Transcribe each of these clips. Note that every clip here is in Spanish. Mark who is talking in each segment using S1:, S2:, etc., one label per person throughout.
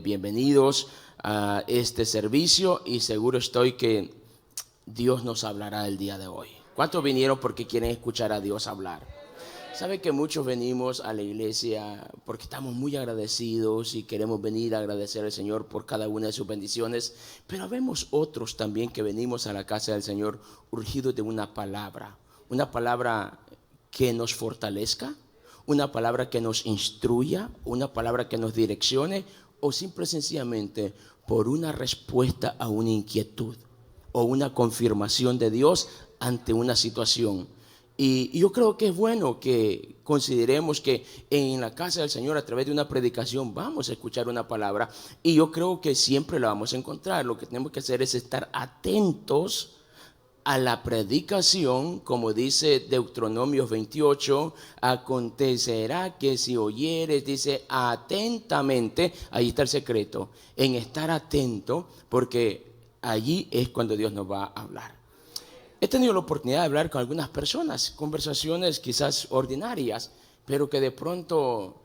S1: Bienvenidos a este servicio y seguro estoy que Dios nos hablará el día de hoy. ¿Cuántos vinieron porque quieren escuchar a Dios hablar? Sabe que muchos venimos a la iglesia porque estamos muy agradecidos y queremos venir a agradecer al Señor por cada una de sus bendiciones, pero vemos otros también que venimos a la casa del Señor urgidos de una palabra que nos fortalezca, una palabra que nos instruya, una palabra que nos direccione, o simple y sencillamente por una respuesta a una inquietud o una confirmación de Dios ante una situación. Y yo creo que es bueno que consideremos que en la casa del Señor, a través de una predicación, vamos a escuchar una palabra, y yo creo que siempre la vamos a encontrar. Lo que tenemos que hacer es estar atentos a la predicación, como dice Deuteronomio 28, acontecerá que si oyeres, dice atentamente, ahí está el secreto, en estar atento, porque allí es cuando Dios nos va a hablar. He tenido la oportunidad de hablar con algunas personas, conversaciones quizás ordinarias, pero que de pronto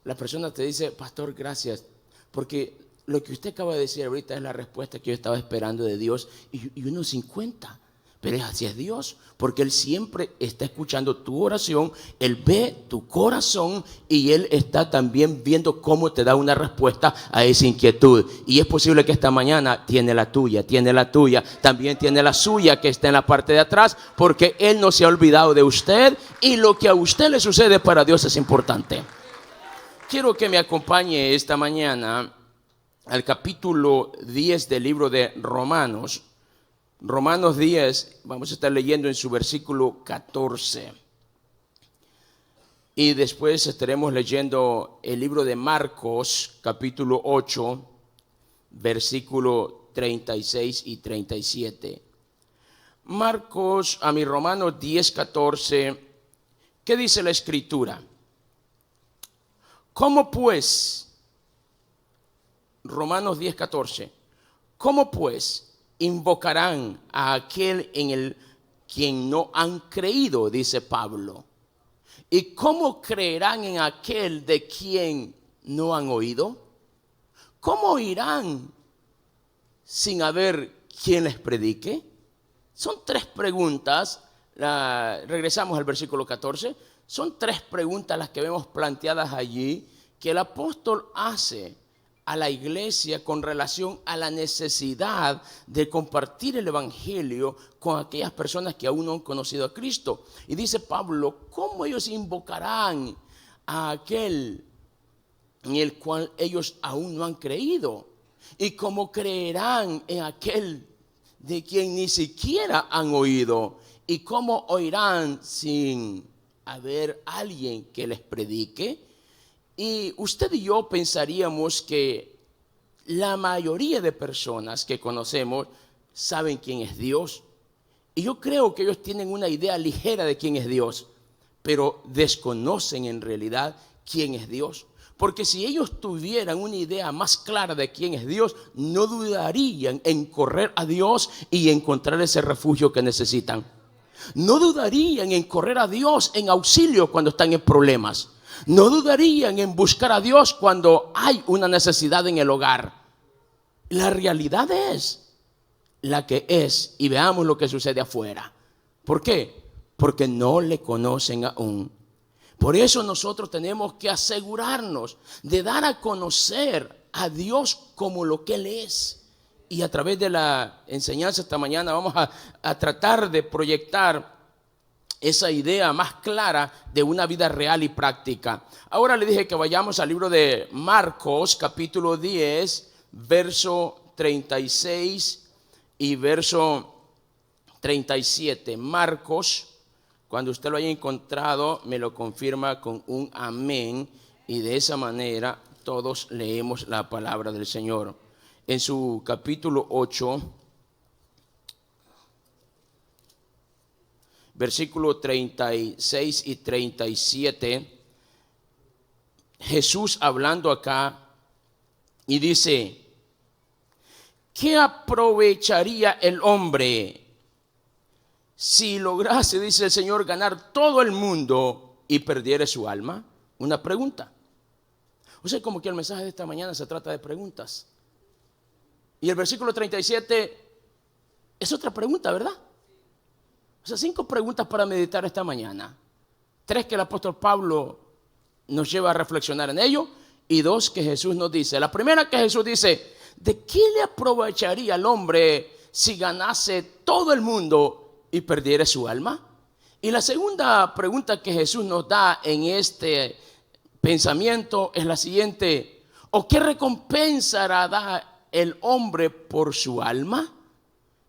S1: la persona te dice: pastor, gracias, porque lo que usted acaba de decir ahorita es la respuesta que yo estaba esperando de Dios, y uno se cuenta. Pero así es Dios, porque Él siempre está escuchando tu oración, Él ve tu corazón y Él está también viendo cómo te da una respuesta a esa inquietud. Y es posible que esta mañana tiene la tuya, también tiene la suya que está en la parte de atrás, porque Él no se ha olvidado de usted y lo que a usted le sucede para Dios es importante. Quiero que me acompañe esta mañana al capítulo 10 del libro de Romanos. Romanos 10, vamos a estar leyendo en su versículo 14. Y después estaremos leyendo el libro de Marcos, capítulo 8, versículo 36 y 37. Romanos 10, 14, ¿qué dice la Escritura? ¿Cómo pues? Romanos 10, 14. ¿Cómo pues invocarán a aquel en el quien no han creído? Dice Pablo. ¿Y cómo creerán en aquel de quien no han oído? ¿Cómo oirán sin haber quien les predique? Son tres preguntas. Regresamos al versículo 14. Son tres preguntas las que vemos planteadas allí, que el apóstol hace a la iglesia con relación a la necesidad de compartir el evangelio con aquellas personas que aún no han conocido a Cristo. Y dice Pablo: ¿cómo ellos invocarán a aquel en el cual ellos aún no han creído? ¿Y cómo creerán en aquel de quien ni siquiera han oído? ¿Y cómo oirán sin haber alguien que les predique? Y usted y yo pensaríamos que la mayoría de personas que conocemos saben quién es Dios. Y yo creo que ellos tienen una idea ligera de quién es Dios, pero desconocen en realidad quién es Dios. Porque si ellos tuvieran una idea más clara de quién es Dios, no dudarían en correr a Dios y encontrar ese refugio que necesitan. No dudarían en correr a Dios en auxilio cuando están en problemas. No dudarían en buscar a Dios cuando hay una necesidad en el hogar. La realidad es la que es, y veamos lo que sucede afuera. ¿Por qué? Porque no le conocen aún. Por eso nosotros tenemos que asegurarnos de dar a conocer a Dios como lo que Él es. Y a través de la enseñanza esta mañana vamos a tratar de proyectar esa idea más clara de una vida real y práctica. Ahora le dije que vayamos al libro de Marcos, capítulo 10, verso 36 y verso 37. Marcos, cuando usted lo haya encontrado, me lo confirma con un amén, y de esa manera todos leemos la palabra del Señor. En su capítulo 8, versículo 36 y 37, Jesús hablando acá y dice: ¿qué aprovecharía el hombre si lograse, dice el Señor, ganar todo el mundo y perdiere su alma? Una pregunta. O sea, como que el mensaje de esta mañana se trata de preguntas. Y el versículo 37 es otra pregunta, ¿verdad? O sea, 5 preguntas para meditar esta mañana. 3 que el apóstol Pablo nos lleva a reflexionar en ello, y 2 que Jesús nos dice. La primera que Jesús dice: ¿de qué le aprovecharía al hombre si ganase todo el mundo y perdiera su alma? Y la segunda pregunta que Jesús nos da en este pensamiento es la siguiente: ¿o qué recompensa dará el hombre por su alma?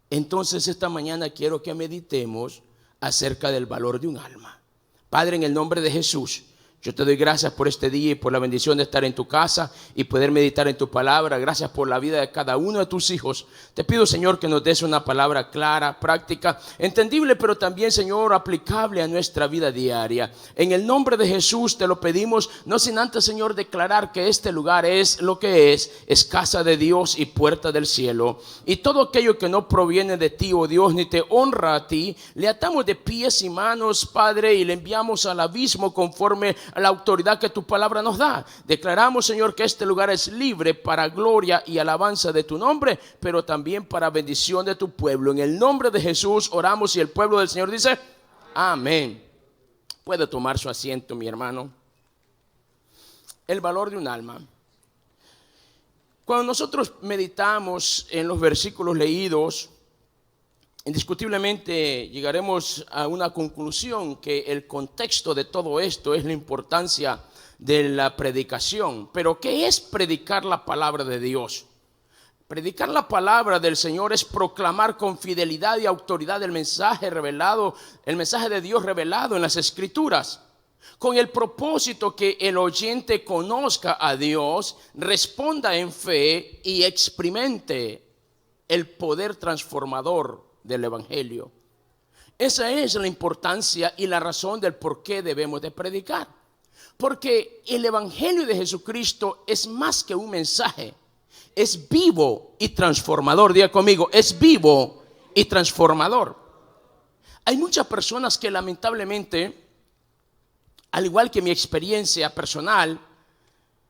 S1: Entonces esta mañana quiero que meditemos acerca del valor de un alma. Padre, en el nombre de Jesús, yo te doy gracias por este día y por la bendición de estar en tu casa y poder meditar en tu palabra. Gracias por la vida de cada uno de tus hijos. Te pido, Señor, que nos des una palabra clara, práctica, entendible, pero también, Señor, aplicable a nuestra vida diaria. En el nombre de Jesús te lo pedimos, no sin antes, Señor, declarar que este lugar es lo que es casa de Dios y puerta del cielo. Y todo aquello que no proviene de ti, oh Dios, ni te honra a ti, le atamos de pies y manos, Padre, y le enviamos al abismo conforme a la autoridad que tu palabra nos da. Declaramos, Señor, que este lugar es libre para gloria y alabanza de tu nombre, pero también para bendición de tu pueblo. En el nombre de Jesús oramos, y el pueblo del Señor dice amén. Puede tomar su asiento, mi hermano. El valor de un alma. Cuando nosotros meditamos en los versículos leídos, indiscutiblemente llegaremos a una conclusión, que el contexto de todo esto es la importancia de la predicación. Pero ¿qué es predicar la palabra de Dios? Predicar la palabra del Señor es proclamar con fidelidad y autoridad el mensaje revelado, el mensaje de Dios revelado en las Escrituras, con el propósito que el oyente conozca a Dios, responda en fe y experimente el poder transformador del Evangelio. Esa es la importancia y la razón del por qué debemos de predicar. Porque el Evangelio de Jesucristo es más que un mensaje, es vivo y transformador. Diga conmigo, es vivo y transformador. Hay muchas personas que lamentablemente, al igual que mi experiencia personal,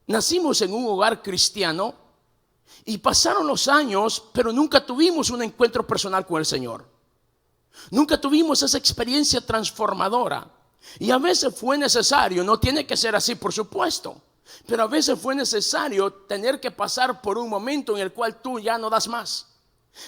S1: nacimos en un hogar cristiano y pasaron los años, pero nunca tuvimos un encuentro personal con el Señor. Nunca tuvimos esa experiencia transformadora. Y a veces fue necesario, no tiene que ser así por supuesto, pero a veces fue necesario tener que pasar por un momento en el cual tú ya no das más,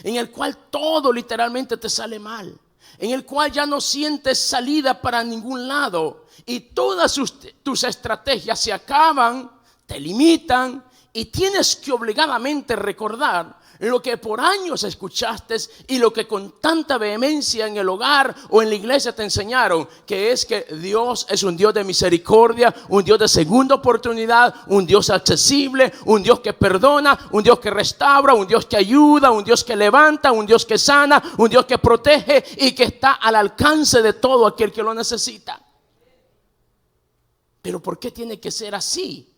S1: en el cual todo literalmente te sale mal, en el cual ya no sientes salida para ningún lado y todas tus estrategias se acaban, te limitan, y tienes que obligadamente recordar lo que por años escuchaste y lo que con tanta vehemencia en el hogar o en la iglesia te enseñaron, que es que Dios es un Dios de misericordia, un Dios de segunda oportunidad, un Dios accesible, un Dios que perdona, un Dios que restaura, un Dios que ayuda, un Dios que levanta, un Dios que sana, un Dios que protege y que está al alcance de todo aquel que lo necesita. Pero ¿por qué tiene que ser así?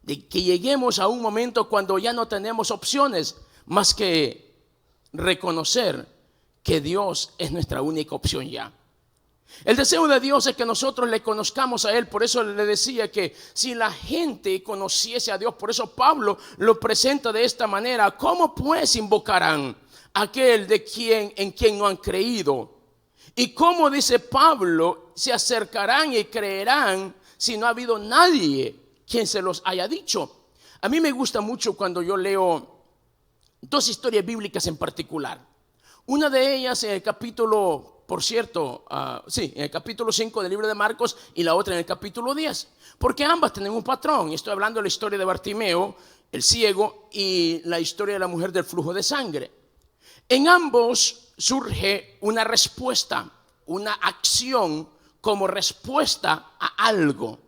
S1: De que lleguemos a un momento cuando ya no tenemos opciones más que reconocer que Dios es nuestra única opción ya. El deseo de Dios es que nosotros le conozcamos a Él. Por eso le decía que si la gente conociese a Dios, por eso Pablo lo presenta de esta manera: ¿cómo pues invocarán a aquel en quien no han creído? Y cómo, dice Pablo, se acercarán y creerán si no ha habido nadie quien se los haya dicho. A mí me gusta mucho cuando yo leo 2 historias bíblicas en particular. Una de ellas en el capítulo, por cierto, en el capítulo 5 del libro de Marcos, y la otra en el capítulo 10. Porque ambas tienen un patrón. Estoy hablando de la historia de Bartimeo, el ciego, y la historia de la mujer del flujo de sangre. En ambos surge una respuesta, una acción como respuesta a algo.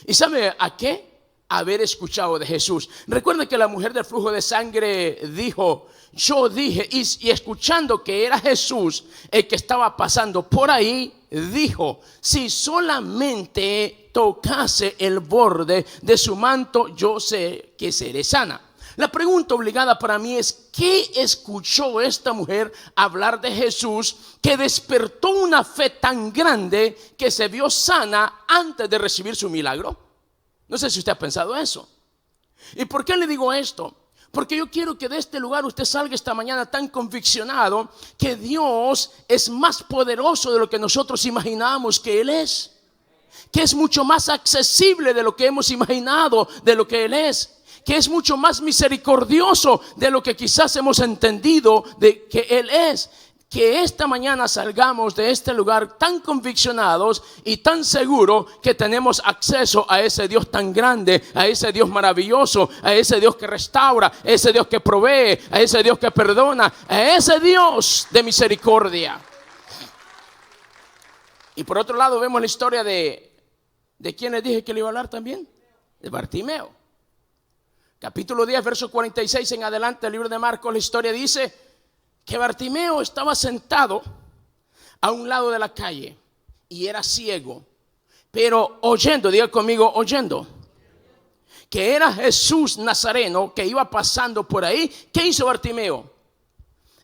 S1: ¿Y sabe a qué? Haber escuchado de Jesús. Recuerden que la mujer del flujo de sangre dijo: yo dije, y escuchando que era Jesús el que estaba pasando por ahí, dijo: si solamente tocase el borde de su manto, yo sé que seré sana. La pregunta obligada para mí es: ¿qué escuchó esta mujer hablar de Jesús que despertó una fe tan grande que se vio sana antes de recibir su milagro? No sé si usted ha pensado eso. ¿Y por qué le digo esto? Porque yo quiero que de este lugar usted salga esta mañana tan conviccionado que Dios es más poderoso de lo que nosotros imaginamos que Él es. Que es mucho más accesible de lo que hemos imaginado de lo que Él es. Que es mucho más misericordioso de lo que quizás hemos entendido de que Él es. Que esta mañana salgamos de este lugar tan conviccionados y tan seguros que tenemos acceso a ese Dios tan grande, a ese Dios maravilloso, a ese Dios que restaura, a ese Dios que provee, a ese Dios que perdona, a ese Dios de misericordia. Y por otro lado vemos la historia ¿de quién les dije que le iba a hablar también? De Bartimeo. Capítulo 10, verso 46 en adelante, el libro de Marcos, la historia dice que Bartimeo estaba sentado a un lado de la calle y era ciego, pero oyendo, diga conmigo, oyendo, que era Jesús Nazareno que iba pasando por ahí. ¿Qué hizo Bartimeo?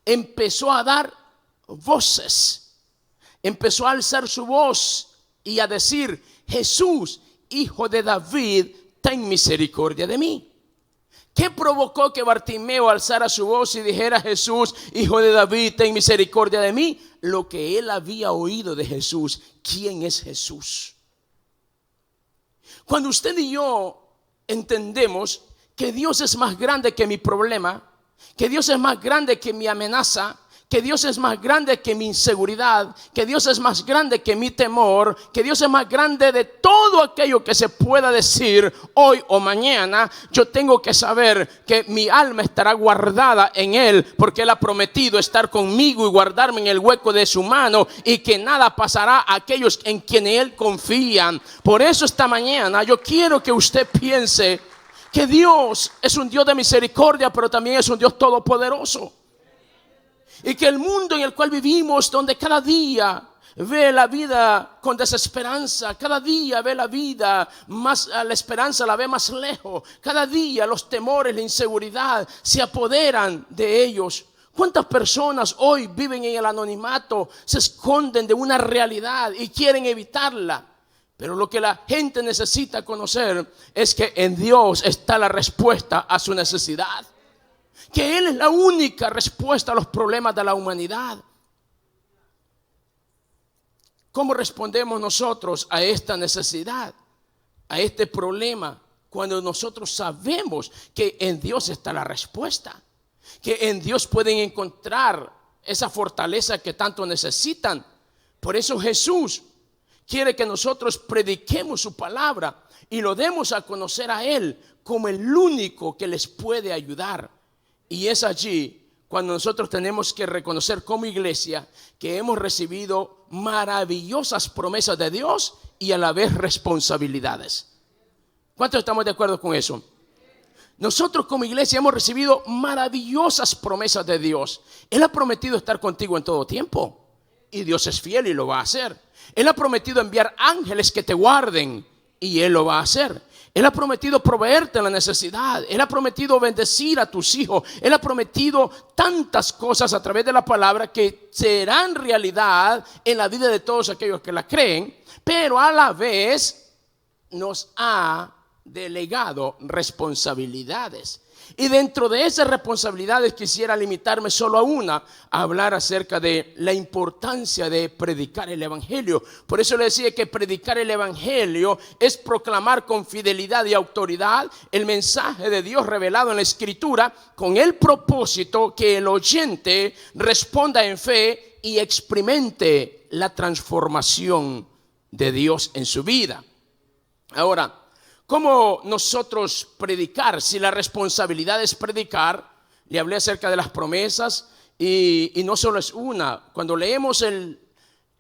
S1: Empezó a dar voces, empezó a alzar su voz y a decir: Jesús, hijo de David, ten misericordia de mí. ¿Qué provocó que Bartimeo alzara su voz y dijera: Jesús, hijo de David, ten misericordia de mí? Lo que él había oído de Jesús. ¿Quién es Jesús? Cuando usted y yo entendemos que Dios es más grande que mi problema, que Dios es más grande que mi amenaza, que Dios es más grande que mi inseguridad, que Dios es más grande que mi temor, que Dios es más grande de todo aquello que se pueda decir hoy o mañana, yo tengo que saber que mi alma estará guardada en Él, porque Él ha prometido estar conmigo y guardarme en el hueco de su mano, y que nada pasará a aquellos en quienes Él confían. Por eso esta mañana yo quiero que usted piense que Dios es un Dios de misericordia, pero también es un Dios todopoderoso. Y que el mundo en el cual vivimos, donde cada día ve la vida con desesperanza, cada día ve la vida más, la esperanza la ve más lejos, cada día los temores, la inseguridad se apoderan de ellos. ¿Cuántas personas hoy viven en el anonimato, se esconden de una realidad y quieren evitarla? Pero lo que la gente necesita conocer es que en Dios está la respuesta a su necesidad. Que Él es la única respuesta a los problemas de la humanidad. ¿Cómo respondemos nosotros a esta necesidad, a este problema, cuando nosotros sabemos que en Dios está la respuesta? Que en Dios pueden encontrar esa fortaleza que tanto necesitan. Por eso Jesús quiere que nosotros prediquemos su palabra y lo demos a conocer a Él como el único que les puede ayudar. Y es allí cuando nosotros tenemos que reconocer como iglesia que hemos recibido maravillosas promesas de Dios y a la vez responsabilidades. ¿Cuántos estamos de acuerdo con eso? Nosotros como iglesia hemos recibido maravillosas promesas de Dios. Él ha prometido estar contigo en todo tiempo, y Dios es fiel y lo va a hacer. Él ha prometido enviar ángeles que te guarden, y Él lo va a hacer. Él ha prometido proveerte la necesidad. Él ha prometido bendecir a tus hijos. Él ha prometido tantas cosas a través de la palabra que serán realidad en la vida de todos aquellos que la creen. Pero a la vez nos ha delegado responsabilidades. Y dentro de esas responsabilidades quisiera limitarme solo a una, a hablar acerca de la importancia de predicar el evangelio. Por eso le decía que predicar el evangelio es proclamar con fidelidad y autoridad el mensaje de Dios revelado en la Escritura, con el propósito que el oyente responda en fe y experimente la transformación de Dios en su vida. Ahora, ¿cómo nosotros predicar? Si la responsabilidad es predicar, le hablé acerca de las promesas y no solo es una. Cuando leemos el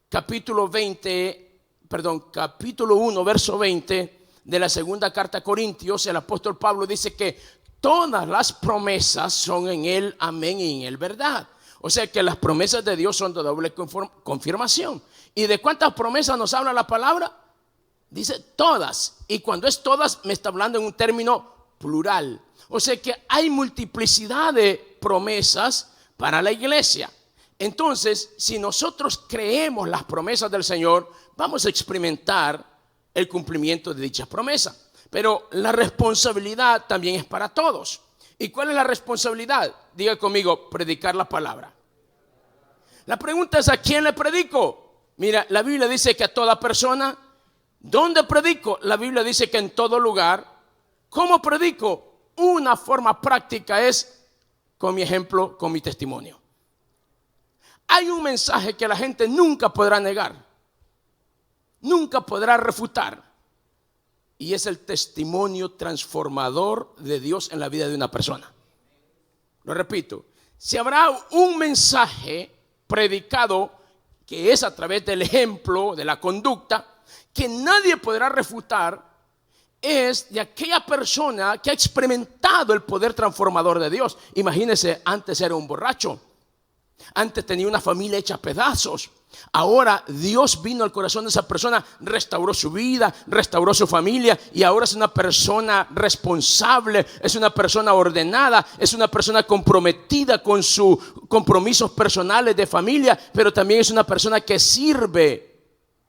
S1: capítulo 1, verso 20 de la segunda carta a Corintios, el apóstol Pablo dice que todas las promesas son en Él amén y en Él verdad. O sea que las promesas de Dios son de doble confirmación. ¿Y de cuántas promesas nos habla la palabra? Dice todas, y cuando es todas me está hablando en un término plural. O sea que hay multiplicidad de promesas para la iglesia. Entonces, si nosotros creemos las promesas del Señor, vamos a experimentar el cumplimiento de dichas promesas. Pero la responsabilidad también es para todos. ¿Y cuál es la responsabilidad? Diga conmigo, predicar la palabra. La pregunta es, ¿a quién le predico? Mira, la Biblia dice que a toda persona. ¿Dónde predico? La Biblia dice que en todo lugar. ¿Cómo predico? Una forma práctica es con mi ejemplo, con mi testimonio. Hay un mensaje que la gente nunca podrá negar, nunca podrá refutar, y es el testimonio transformador de Dios en la vida de una persona. Lo repito, si habrá un mensaje predicado que es a través del ejemplo, de la conducta, que nadie podrá refutar, es de aquella persona que ha experimentado el poder transformador de Dios. Imagínese, antes era un borracho, antes tenía una familia hecha a pedazos. Ahora Dios vino al corazón de esa persona, restauró su vida, restauró su familia, y ahora es una persona responsable, es una persona ordenada, es una persona comprometida con sus compromisos personales de familia, pero también es una persona que sirve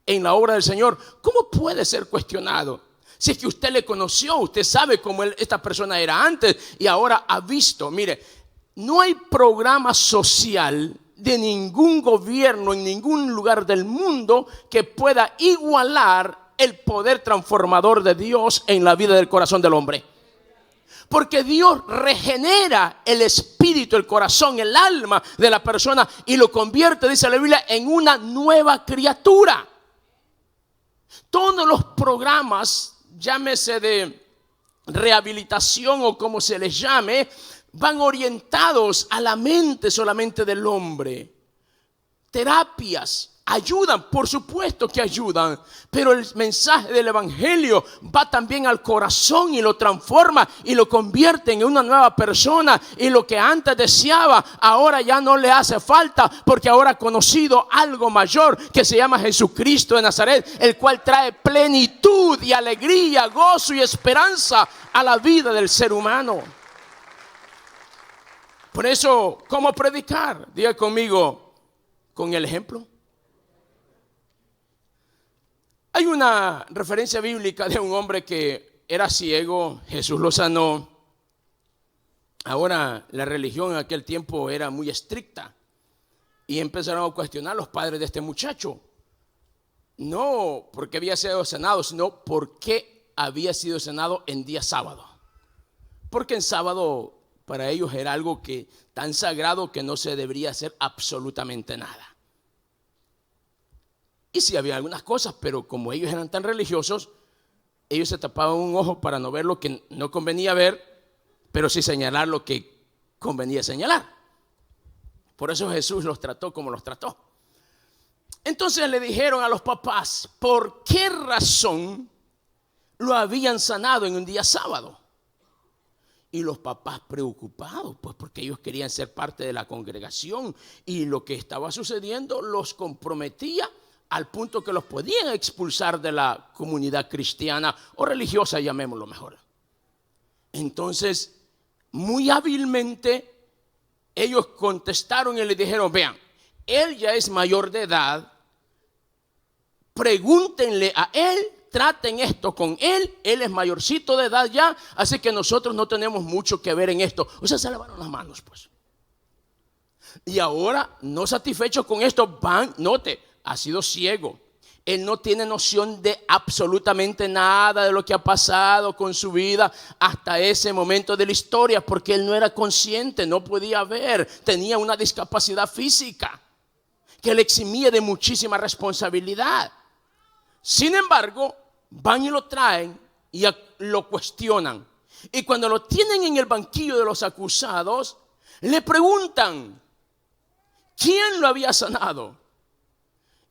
S1: en la obra del Señor. ¿Cómo puede ser cuestionado? Si es que usted le conoció, usted sabe cómo esta persona era antes y ahora ha visto. Mire, no hay programa social de ningún gobierno en ningún lugar del mundo que pueda igualar el poder transformador de Dios en la vida del corazón del hombre. Porque Dios regenera el espíritu, el corazón, el alma de la persona y lo convierte, dice la Biblia, en una nueva criatura. Todos los programas, llámese de rehabilitación o como se les llame, van orientados a la mente solamente del hombre. Terapias ayudan, por supuesto que ayudan, pero el mensaje del evangelio va también al corazón y lo transforma y lo convierte en una nueva persona, y lo que antes deseaba ahora ya no le hace falta, porque ahora ha conocido algo mayor que se llama Jesucristo de Nazaret, el cual trae plenitud y alegría, gozo y esperanza a la vida del ser humano. Por eso, ¿cómo predicar? Diga conmigo, con el ejemplo. Hay una referencia bíblica de un hombre que era ciego, Jesús lo sanó. Ahora, la religión en aquel tiempo era muy estricta y empezaron a cuestionar los padres de este muchacho. No porque había sido sanado, sino porque había sido sanado en día sábado. Porque en sábado para ellos era algo que tan sagrado que no se debería hacer absolutamente nada. Y sí había algunas cosas, pero como ellos eran tan religiosos, ellos se tapaban un ojo para no ver lo que no convenía ver, pero sí señalar lo que convenía señalar. Por eso Jesús los trató como los trató. Entonces le dijeron a los papás por qué razón lo habían sanado en un día sábado. Y los papás preocupados, pues porque ellos querían ser parte de la congregación y lo que estaba sucediendo los comprometía al punto que los podían expulsar de la comunidad cristiana o religiosa, llamémoslo mejor. Entonces, muy hábilmente, ellos contestaron y le dijeron, vean, él ya es mayor de edad, pregúntenle a él, traten esto con él es mayorcito de edad ya, así que nosotros no tenemos mucho que ver en esto. O sea, se lavaron las manos, pues. Y ahora, no satisfechos con esto, van, note, ha sido ciego. Él no tiene noción de absolutamente nada de lo que ha pasado con su vida hasta ese momento de la historia, porque él no era consciente, no podía ver, tenía una discapacidad física que le eximía de muchísima responsabilidad. Sin embargo, van y lo traen y lo cuestionan. Y cuando lo tienen en el banquillo de los acusados, le preguntan, ¿quién lo había sanado?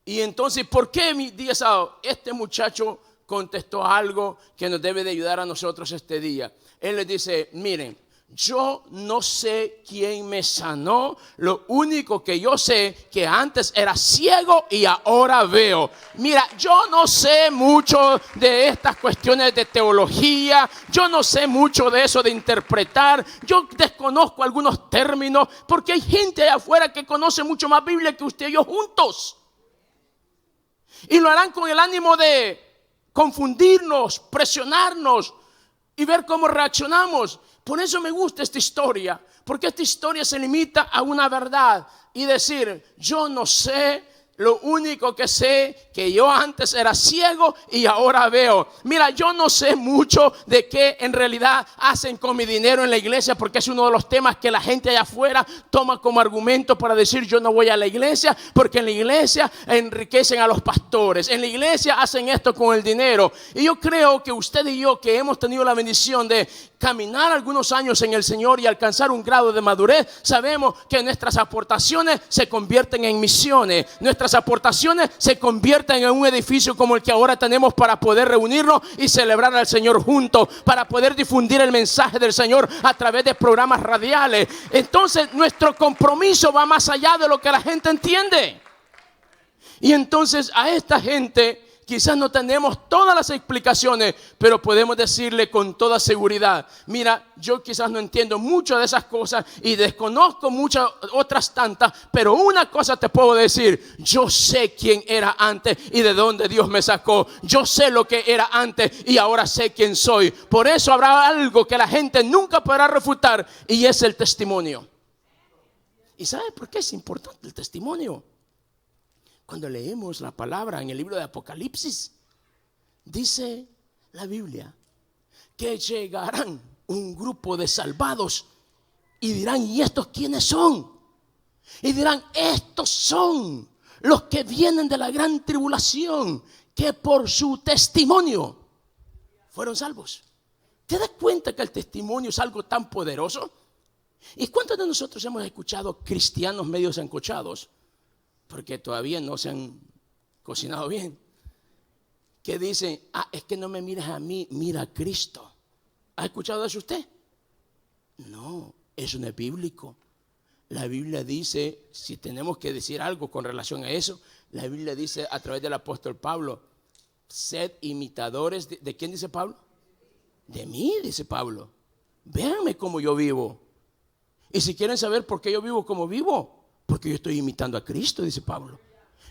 S1: Y entonces, ¿por qué mi día sábado? Este muchacho contestó algo que nos debe de ayudar a nosotros este día. Él les dice, miren, yo no sé quién me sanó, lo único que yo sé que antes era ciego y ahora veo. Mira, yo no sé mucho de estas cuestiones de teología, yo no sé mucho de eso de interpretar, yo desconozco algunos términos, porque hay gente allá afuera que conoce mucho más Biblia que usted y yo juntos. Y lo harán con el ánimo de confundirnos, presionarnos, y ver cómo reaccionamos. Por eso me gusta esta historia, porque esta historia se limita a una verdad y decir, yo no sé. Lo único que sé que yo antes era ciego y ahora veo. Mira, yo no sé mucho de qué en realidad hacen con mi dinero en la iglesia, porque es uno de los temas que la gente allá afuera toma como argumento para decir yo no voy a la iglesia, porque en la iglesia enriquecen a los pastores. En la iglesia hacen esto con el dinero. Y yo creo que usted y yo, que hemos tenido la bendición de caminar algunos años en el Señor y alcanzar un grado de madurez, sabemos que nuestras aportaciones se convierten en misiones. Nuestras aportaciones se convierten en un edificio como el que ahora tenemos para poder reunirnos y celebrar al Señor juntos, para poder difundir el mensaje del Señor a través de programas radiales. Entonces nuestro compromiso va más allá de lo que la gente entiende. Y entonces a esta gente quizás no tenemos todas las explicaciones, pero podemos decirle con toda seguridad, mira, yo quizás no entiendo mucho de esas cosas y desconozco muchas otras tantas, pero una cosa te puedo decir, yo sé quién era antes y de dónde Dios me sacó. Yo sé lo que era antes y ahora sé quién soy. Por eso habrá algo que la gente nunca podrá refutar, y es el testimonio. ¿Y sabe por qué es importante el testimonio? Cuando leemos la palabra en el libro de Apocalipsis, dice la Biblia que llegarán un grupo de salvados y dirán, ¿y estos quiénes son? Y dirán, estos son los que vienen de la gran tribulación, que por su testimonio fueron salvos. ¿Te das cuenta que el testimonio es algo tan poderoso? ¿Y cuántos de nosotros hemos escuchado cristianos medio sancochados, porque todavía no se han cocinado bien, que dicen, es que no me miras a mí, mira a Cristo? ¿Ha escuchado eso usted? No, eso no es bíblico. La Biblia dice, si tenemos que decir algo con relación a eso, la Biblia dice a través del apóstol Pablo, sed imitadores ¿de quién dice Pablo? De mí, dice Pablo. Véanme cómo yo vivo. Y si quieren saber por qué yo vivo como vivo, porque yo estoy imitando a Cristo, dice Pablo.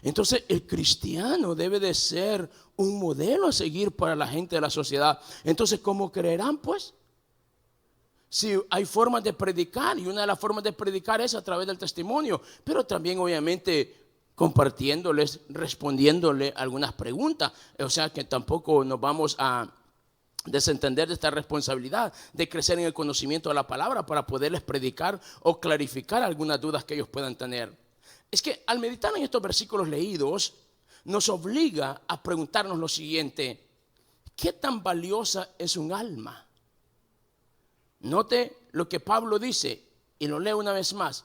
S1: Entonces el cristiano debe de ser un modelo a seguir para la gente de la sociedad. Entonces, ¿cómo creerán pues? Si hay formas de predicar, y una de las formas de predicar es a través del testimonio, pero también obviamente compartiéndoles, respondiéndole algunas preguntas. O sea que tampoco nos vamos a desentender de esta responsabilidad de crecer en el conocimiento de la palabra para poderles predicar o clarificar algunas dudas que ellos puedan tener. Es que al meditar en estos versículos leídos nos obliga a preguntarnos lo siguiente: ¿qué tan valiosa es un alma? Note lo que Pablo dice y lo leo una vez más.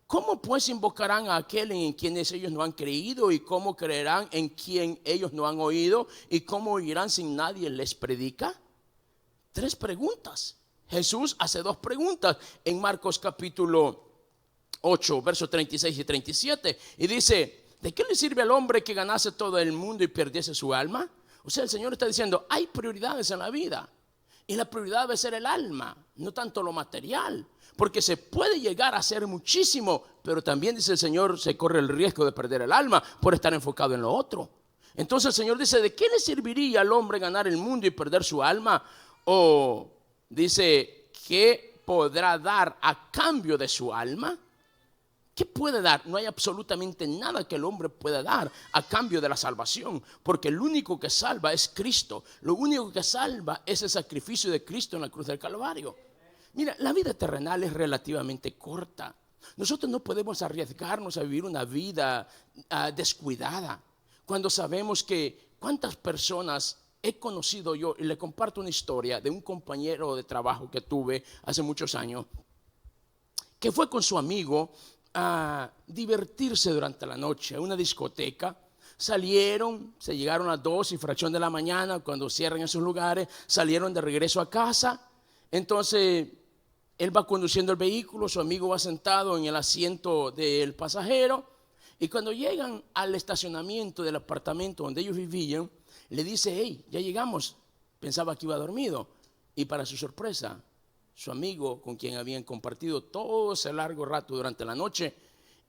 S1: ¿Cómo pues invocarán a aquel en quienes ellos no han creído? ¿Y cómo creerán en quien ellos no han oído? ¿Y cómo oirán si nadie les predica? 3 preguntas. Jesús hace 2 preguntas en Marcos capítulo 8, versos 36 y 37. Y dice, ¿de qué le sirve al hombre que ganase todo el mundo y perdiese su alma? O sea, el Señor está diciendo, hay prioridades en la vida. Y la prioridad debe ser el alma, no tanto lo material. Porque se puede llegar a hacer muchísimo, pero también, dice el Señor, se corre el riesgo de perder el alma por estar enfocado en lo otro. Entonces el Señor dice, ¿de qué le serviría al hombre ganar el mundo y perder su alma? O dice, ¿qué podrá dar a cambio de su alma? ¿Qué puede dar? No hay absolutamente nada que el hombre pueda dar a cambio de la salvación, porque el único que salva es Cristo. Lo único que salva es el sacrificio de Cristo en la cruz del Calvario. Mira, la vida terrenal es relativamente corta. Nosotros no podemos arriesgarnos a vivir una vida descuidada, cuando sabemos que cuántas personas he conocido yo. Y le comparto una historia de un compañero de trabajo que tuve hace muchos años, que fue con su amigo a divertirse durante la noche a una discoteca. Salieron, se llegaron a las 2 y fracción de la mañana, cuando cierran esos lugares, salieron de regreso a casa. Entonces él va conduciendo el vehículo, su amigo va sentado en el asiento del pasajero, y cuando llegan al estacionamiento del apartamento donde ellos vivían, le dice, hey, ya llegamos. Pensaba que iba dormido, y para su sorpresa, su amigo, con quien habían compartido todo ese largo rato durante la noche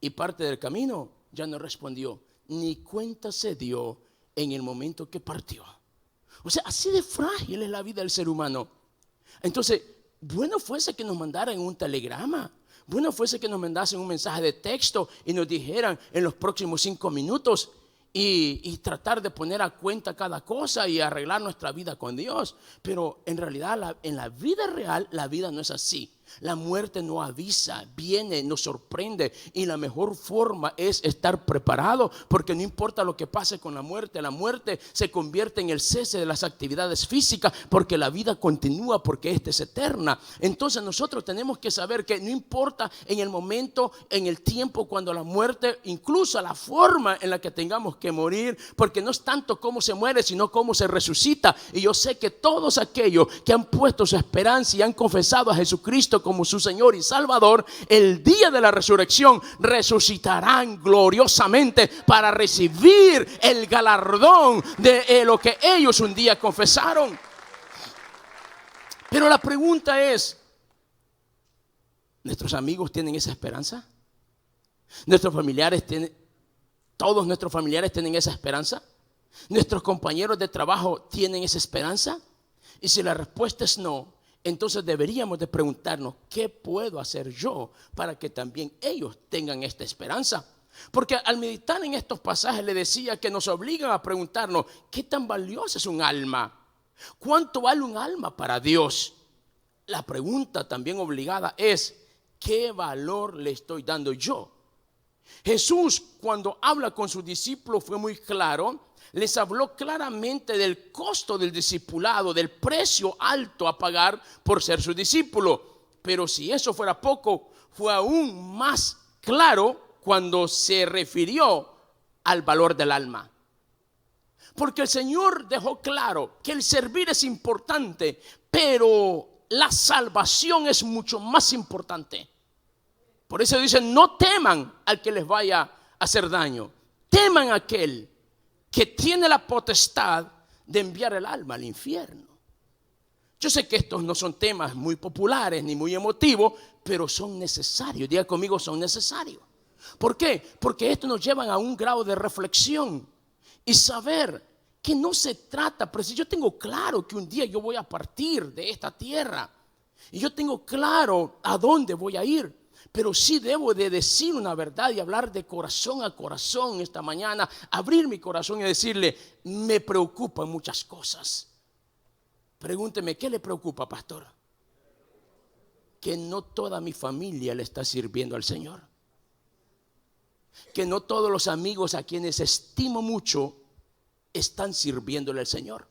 S1: y parte del camino, ya no respondió, ni cuenta se dio en el momento que partió. O sea, así de frágil es la vida del ser humano. Entonces, bueno fuese que nos mandaran un telegrama. Bueno fuese que nos mandasen un mensaje de texto y nos dijeran en los próximos 5 minutos y tratar de poner a cuenta cada cosa y arreglar nuestra vida con Dios. Pero en realidad en la vida real la vida no es así. La muerte no avisa, viene, nos sorprende, y la mejor forma es estar preparado, porque no importa lo que pase con la muerte se convierte en el cese de las actividades físicas, porque la vida continúa, porque esta es eterna. Entonces nosotros tenemos que saber que no importa en el momento, en el tiempo, cuando la muerte, incluso la forma en la que tengamos que morir, porque no es tanto cómo se muere, sino cómo se resucita. Y yo sé que todos aquellos que han puesto su esperanza y han confesado a Jesucristo como su Señor y Salvador, el día de la resurrección resucitarán gloriosamente para recibir el galardón de lo que ellos un día confesaron. Pero la pregunta es, ¿nuestros amigos tienen esa esperanza? ¿Nuestros familiares tienen, todos nuestros familiares tienen esa esperanza? ¿Nuestros compañeros de trabajo tienen esa esperanza? Y si la respuesta es no, entonces deberíamos de preguntarnos, ¿qué puedo hacer yo para que también ellos tengan esta esperanza? Porque al meditar en estos pasajes le decía que nos obligan a preguntarnos, ¿qué tan valioso es un alma? ¿Cuánto vale un alma para Dios? La pregunta también obligada es, ¿qué valor le estoy dando yo? Jesús, cuando habla con sus discípulos, fue muy claro. Les habló claramente del costo del discipulado, del precio alto a pagar por ser su discípulo. Pero si eso fuera poco, fue aún más claro cuando se refirió al valor del alma. Porque el Señor dejó claro que el servir es importante, pero la salvación es mucho más importante. Por eso dicen, no teman al que les vaya a hacer daño, teman a aquel que tiene la potestad de enviar el alma al infierno. Yo sé que estos no son temas muy populares ni muy emotivos, pero son necesarios. Diga conmigo, son necesarios. ¿Por qué? Porque estos nos llevan a un grado de reflexión y saber que no se trata, pero si yo tengo claro que un día yo voy a partir de esta tierra y yo tengo claro a dónde voy a ir, pero sí debo de decir una verdad y hablar de corazón a corazón esta mañana, abrir mi corazón y decirle, me preocupan muchas cosas. Pregúnteme, ¿qué le preocupa, pastor? Que no toda mi familia le está sirviendo al Señor. Que no todos los amigos a quienes estimo mucho están sirviéndole al Señor.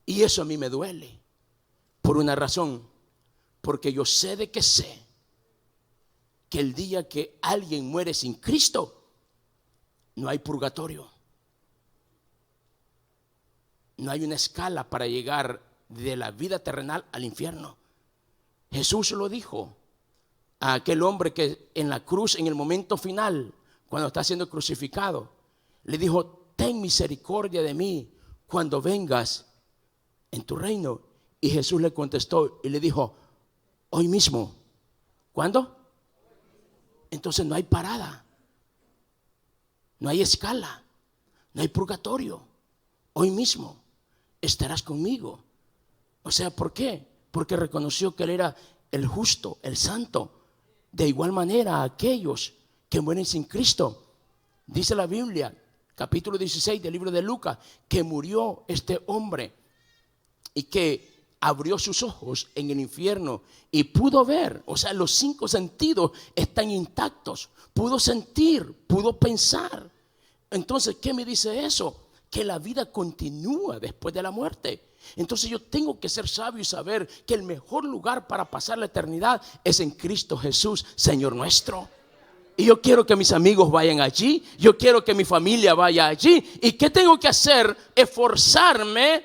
S1: Y eso a mí me duele, por una razón, porque yo sé de que sé que el día que alguien muere sin Cristo, no hay purgatorio. No hay una escala para llegar de la vida terrenal al infierno. Jesús lo dijo a aquel hombre que en la cruz, en el momento final, cuando está siendo crucificado, le dijo, ten misericordia de mí cuando vengas en tu reino. Y Jesús le contestó y le dijo, hoy mismo. ¿Cuándo? Entonces no hay parada, no hay escala, no hay purgatorio. Hoy mismo estarás conmigo. O sea, ¿por qué? Porque reconoció que Él era el justo, el santo. De igual manera a aquellos que mueren sin Cristo. Dice la Biblia, capítulo 16 del libro de Lucas, que murió este hombre y que abrió sus ojos en el infierno y pudo ver, o sea, los 5 sentidos están intactos, pudo sentir, pudo pensar. Entonces, ¿qué me dice eso? Que la vida continúa después de la muerte. Entonces yo tengo que ser sabio y saber que el mejor lugar para pasar la eternidad es en Cristo Jesús, Señor nuestro. Y yo quiero que mis amigos vayan allí, yo quiero que mi familia vaya allí. ¿Y qué tengo que hacer? Esforzarme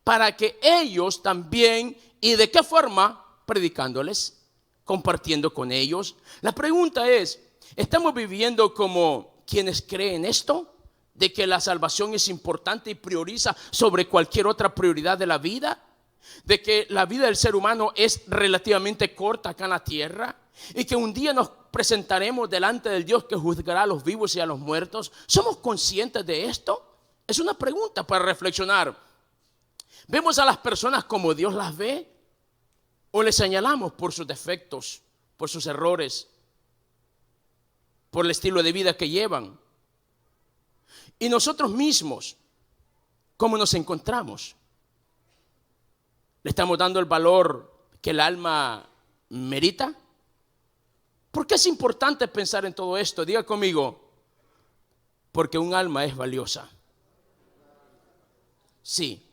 S1: para que ellos también, ¿y de qué forma? Predicándoles, compartiendo con ellos. La pregunta es, ¿estamos viviendo como quienes creen esto? De que la salvación es importante y prioriza sobre cualquier otra prioridad de la vida. De que la vida del ser humano es relativamente corta acá en la tierra. Y que un día nos presentaremos delante del Dios que juzgará a los vivos y a los muertos. ¿Somos conscientes de esto? Es una pregunta para reflexionar. ¿Vemos a las personas como Dios las ve? o le señalamos por sus defectos, por sus errores, por el estilo de vida que llevan. Y nosotros mismos, ¿cómo nos encontramos? ¿Le estamos dando el valor que el alma merita? ¿Por qué es importante pensar en todo esto? Diga conmigo, porque un alma es valiosa. Sí.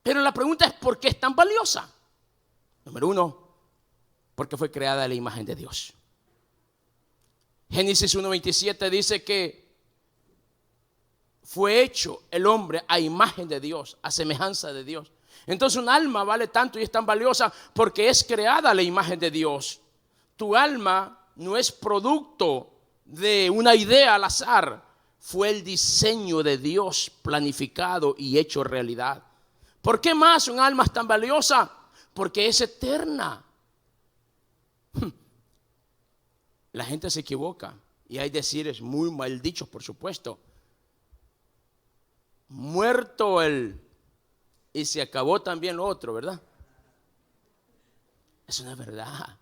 S1: Pero la pregunta es, ¿por qué es tan valiosa? Número uno, porque fue creada a la imagen de Dios. Génesis 1:27 dice que fue hecho el hombre a imagen de Dios, a semejanza de Dios. Entonces un alma vale tanto y es tan valiosa porque es creada a la imagen de Dios. Tu alma no es producto de una idea al azar, fue el diseño de Dios planificado y hecho realidad. ¿Por qué más un alma es tan valiosa? Porque es eterna. La gente se equivoca y hay decires muy mal dichos, por supuesto. Muerto el y se acabó también lo otro, ¿verdad? Eso no es verdad.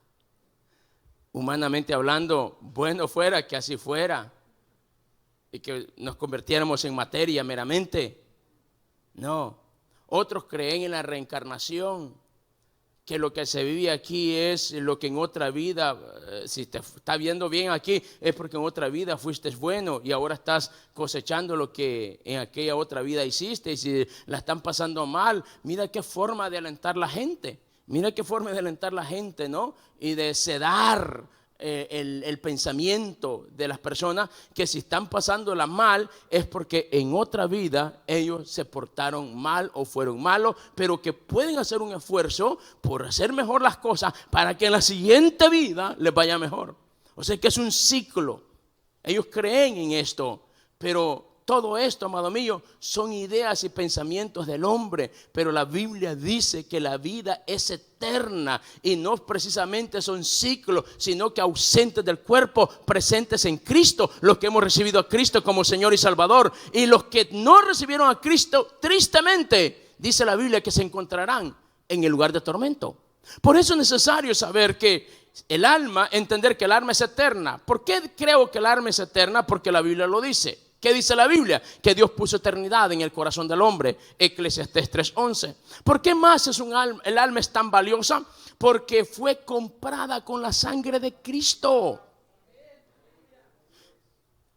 S1: Humanamente hablando, bueno fuera que así fuera y que nos convirtiéramos en materia meramente. No. Otros creen en la reencarnación, que lo que se vive aquí es lo que en otra vida, si te está viendo bien aquí, es porque en otra vida fuiste bueno y ahora estás cosechando lo que en aquella otra vida hiciste. Y si la están pasando mal, mira qué forma de alentar la gente. Mira qué forma de alentar la gente, ¿no? Y de sedar el pensamiento de las personas, que si están pasándola mal es porque en otra vida ellos se portaron mal o fueron malos, pero que pueden hacer un esfuerzo por hacer mejor las cosas para que en la siguiente vida les vaya mejor. O sea que es un ciclo. Ellos creen en esto, pero todo esto, amado mío, son ideas y pensamientos del hombre. Pero la Biblia dice que la vida es eterna y no precisamente son ciclos, sino que ausentes del cuerpo, presentes en Cristo, los que hemos recibido a Cristo como Señor y Salvador. Y los que no recibieron a Cristo, tristemente, dice la Biblia que se encontrarán en el lugar de tormento. Por eso es necesario saber que el alma, entender que el alma es eterna. ¿Por qué creo que el alma es eterna? Porque la Biblia lo dice. ¿Qué dice la Biblia? Que Dios puso eternidad en el corazón del hombre. Eclesiastés 3:11. ¿Por qué más el alma es tan valiosa? Porque fue comprada con la sangre de Cristo.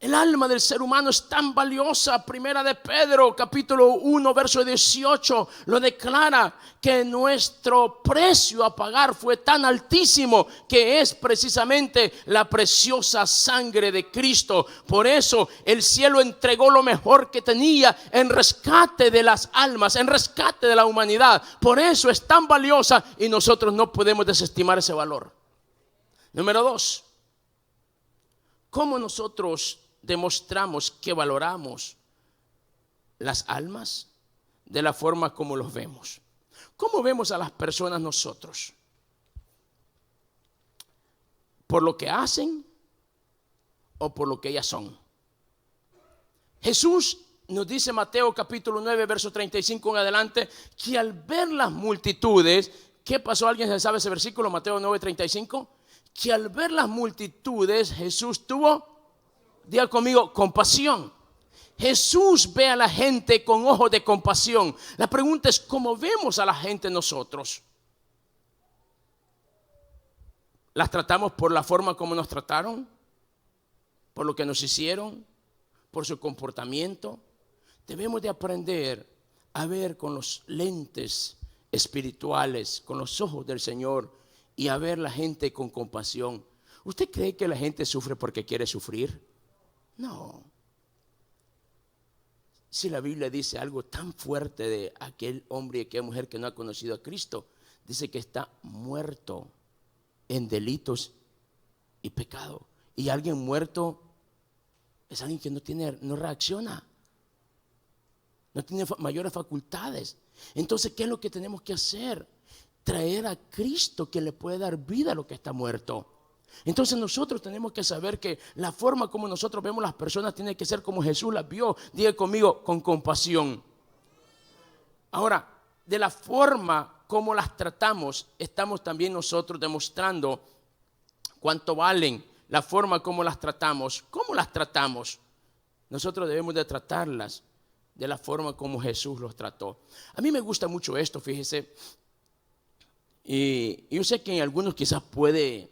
S1: El alma del ser humano es tan valiosa. Primera de Pedro, capítulo 1, verso 18, lo declara, que nuestro precio a pagar fue tan altísimo, que es precisamente la preciosa sangre de Cristo. Por eso el cielo entregó lo mejor que tenía en rescate de las almas, en rescate de la humanidad. Por eso es tan valiosa y nosotros no podemos desestimar ese valor. Número 2, ¿cómo nosotros demostramos que valoramos las almas? De la forma como los vemos. ¿Cómo vemos a las personas nosotros? ¿Por lo que hacen o por lo que ellas son? Jesús nos dice, Mateo capítulo 9, verso 35 en adelante, que al ver las multitudes, ¿qué pasó? ¿Alguien se sabe ese versículo? Mateo 9, 35. Que al ver las multitudes, Jesús tuvo, diga conmigo, compasión. Jesús ve a la gente con ojos de compasión. La pregunta es, ¿cómo vemos a la gente nosotros? ¿Las tratamos por la forma como nos trataron? ¿Por lo que nos hicieron? ¿Por su comportamiento? Debemos de aprender a ver con los lentes espirituales, con los ojos del Señor, y a ver la gente con compasión. ¿Usted cree que la gente sufre porque quiere sufrir? No. Si la Biblia dice algo tan fuerte de aquel hombre y aquella mujer que no ha conocido a Cristo, dice que está muerto en delitos y pecado. Y alguien muerto es alguien que no reacciona, no tiene mayores facultades. Entonces, ¿qué es lo que tenemos que hacer? Traer a Cristo, que le puede dar vida a lo que está muerto. Entonces nosotros tenemos que saber que la forma como nosotros vemos las personas tiene que ser como Jesús las vio. Diga conmigo, con compasión. Ahora, de la forma como las tratamos, estamos también nosotros demostrando cuánto valen. La forma como las tratamos. ¿Cómo las tratamos? Nosotros debemos de tratarlas de la forma como Jesús los trató. A mí me gusta mucho esto, fíjese. Y yo sé que en algunos quizás puede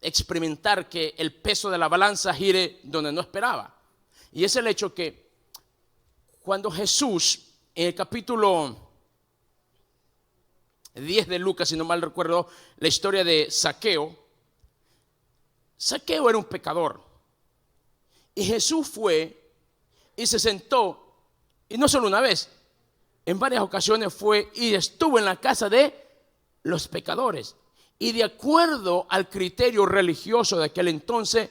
S1: experimentar que el peso de la balanza gire donde no esperaba. Y es el hecho que cuando Jesús, en el capítulo 10 de Lucas, si no mal recuerdo, la historia de Zaqueo. Zaqueo era un pecador. Y Jesús fue y se sentó, y no solo una vez, en varias ocasiones fue y estuvo en la casa de los pecadores. Y de acuerdo al criterio religioso de aquel entonces,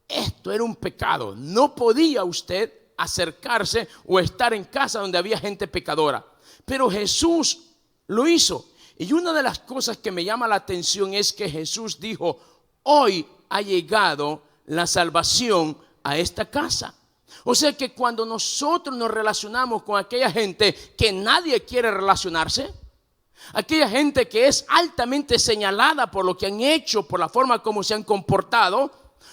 S1: esto era un pecado. No podía usted acercarse o estar en casa donde había gente pecadora. Pero Jesús lo hizo. Y una de las cosas que me llama la atención es que Jesús dijo: hoy ha llegado la salvación a esta casa. O sea que cuando nosotros nos relacionamos con aquella gente que nadie quiere relacionarse, aquella gente que es altamente señalada por lo que han hecho, por la forma como se han comportado,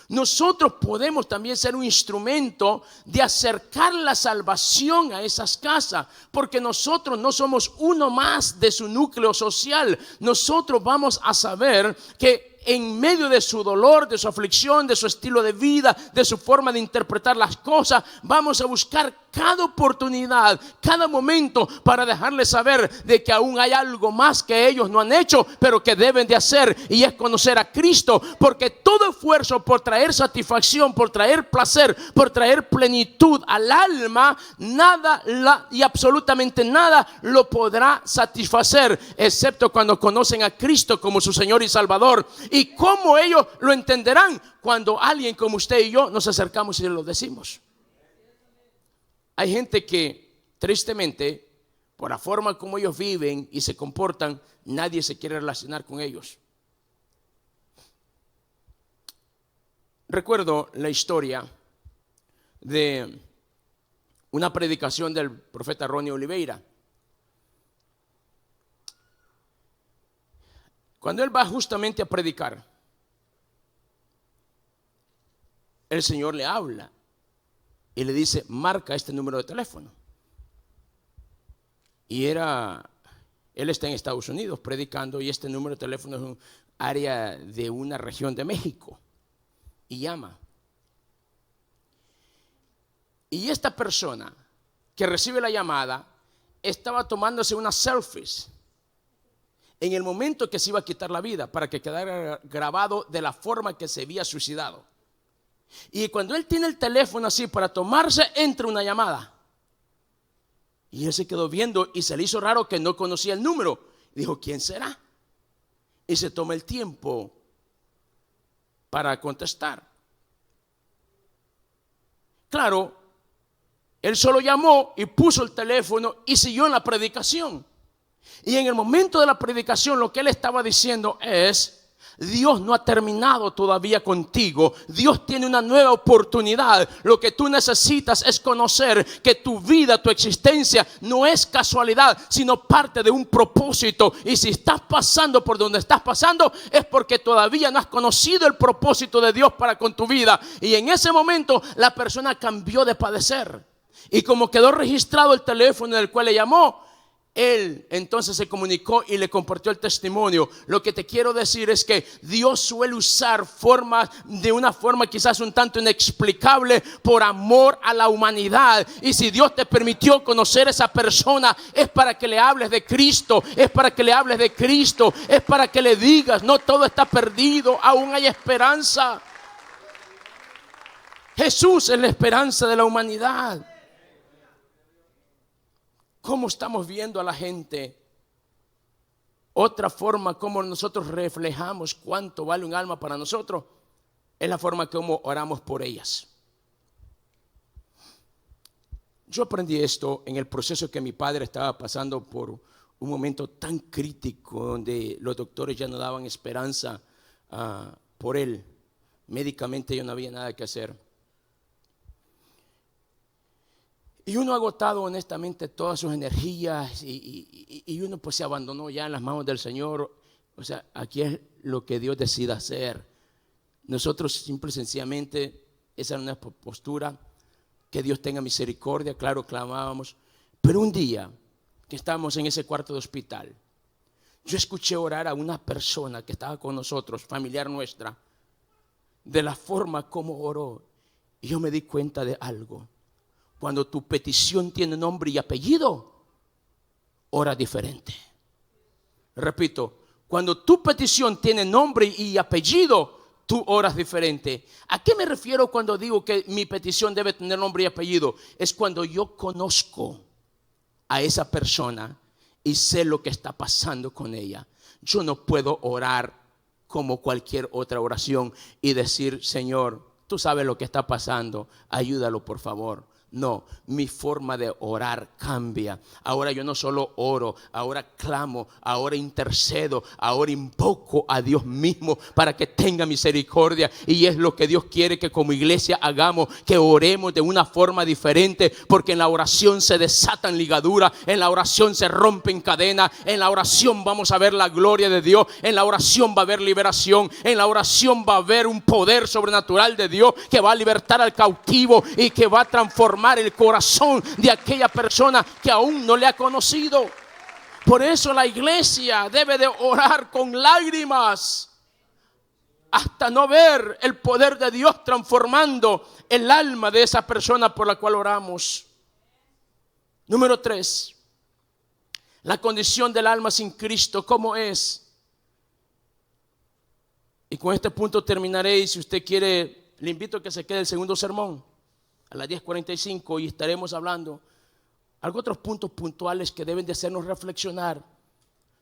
S1: nosotros podemos también ser un instrumento de acercar la salvación a esas casas, porque nosotros no somos uno más de su núcleo social. Nosotros vamos a saber que en medio de su dolor, de su aflicción, de su estilo de vida, de su forma de interpretar las cosas, vamos a buscar cada oportunidad, cada momento para dejarles saber de que aún hay algo más que ellos no han hecho, pero que deben de hacer, y es conocer a Cristo. Porque todo esfuerzo por traer satisfacción, por traer placer, por traer plenitud al alma, nada y absolutamente nada lo podrá satisfacer, excepto cuando conocen a Cristo como su Señor y Salvador. ¿Y cómo ellos lo entenderán? Cuando alguien como usted y yo nos acercamos y lo decimos. Hay gente que tristemente, por la forma como ellos viven y se comportan, nadie se quiere relacionar con ellos. Recuerdo la historia de una predicación del profeta Ronnie Oliveira. Cuando él va justamente a predicar, el Señor le habla y le dice: marca este número de teléfono. Y él está en Estados Unidos predicando, y este número de teléfono es un área de una región de México. Y llama. Y esta persona que recibe la llamada estaba tomándose unas selfies en el momento que se iba a quitar la vida, para que quedara grabado de la forma que se había suicidado. Y cuando él tiene el teléfono así para tomarse, entra una llamada. Y él se quedó viendo y se le hizo raro que no conocía el número. Dijo: ¿quién será? Y se toma el tiempo para contestar. Claro, él solo llamó y puso el teléfono y siguió en la predicación. Y en el momento de la predicación lo que él estaba diciendo es: Dios no ha terminado todavía contigo. Dios tiene una nueva oportunidad. Lo que tú necesitas es conocer que tu vida, tu existencia no es casualidad, sino parte de un propósito. Y si estás pasando por donde estás pasando, es porque todavía no has conocido el propósito de Dios para con tu vida. Y en ese momento la persona cambió de padecer. Y como quedó registrado el teléfono en el cual le llamó, él entonces se comunicó y le compartió el testimonio. Lo que te quiero decir es que Dios suele usar formas, de una forma quizás un tanto inexplicable, por amor a la humanidad. Y si Dios te permitió conocer a esa persona, es para que le hables de Cristo, es para que le hables de Cristo, es para que le digas: no todo está perdido, aún hay esperanza. Jesús es la esperanza de la humanidad. ¿Cómo estamos viendo a la gente? Otra forma como nosotros reflejamos cuánto vale un alma para nosotros es la forma como oramos por ellas. Yo aprendí esto en el proceso que mi padre estaba pasando por un momento tan crítico, donde los doctores ya no daban esperanza por él. Médicamente ya no había nada que hacer. Y uno ha agotado honestamente todas sus energías y uno pues se abandonó ya en las manos del Señor. O sea, aquí es lo que Dios decida hacer. Nosotros simple y sencillamente, esa es una postura, que Dios tenga misericordia, claro, clamábamos. Pero un día que estábamos en ese cuarto de hospital, yo escuché orar a una persona que estaba con nosotros, familiar nuestra, de la forma como oró. Y yo me di cuenta de algo. Cuando tu petición tiene nombre y apellido, ora diferente. Repito, cuando tu petición tiene nombre y apellido, tú oras diferente. ¿A qué me refiero cuando digo que mi petición debe tener nombre y apellido? Es cuando yo conozco a esa persona y sé lo que está pasando con ella. Yo no puedo orar como cualquier otra oración y decir, Señor, tú sabes lo que está pasando, ayúdalo por favor. No, mi forma de orar cambia. Ahora yo no solo oro, ahora clamo, ahora intercedo, ahora invoco a Dios mismo para que tenga misericordia. Y es lo que Dios quiere que como iglesia hagamos, que oremos de una forma diferente, porque en la oración se desatan ligaduras, en la oración se rompen cadenas, en la oración vamos a ver la gloria de Dios, en la oración va a haber liberación, en la oración va a haber un poder sobrenatural de Dios que va a libertar al cautivo y que va a transformar el corazón de aquella persona que aún no le ha conocido. Por eso la iglesia debe de orar con lágrimas hasta no ver el poder de Dios transformando el alma de esa persona por la cual oramos. Número 3, la condición del alma sin Cristo, ¿cómo es? Y con este punto terminaré, y si usted quiere, le invito a que se quede el segundo sermón a las 10:45 y estaremos hablando otros puntos puntuales que deben de hacernos reflexionar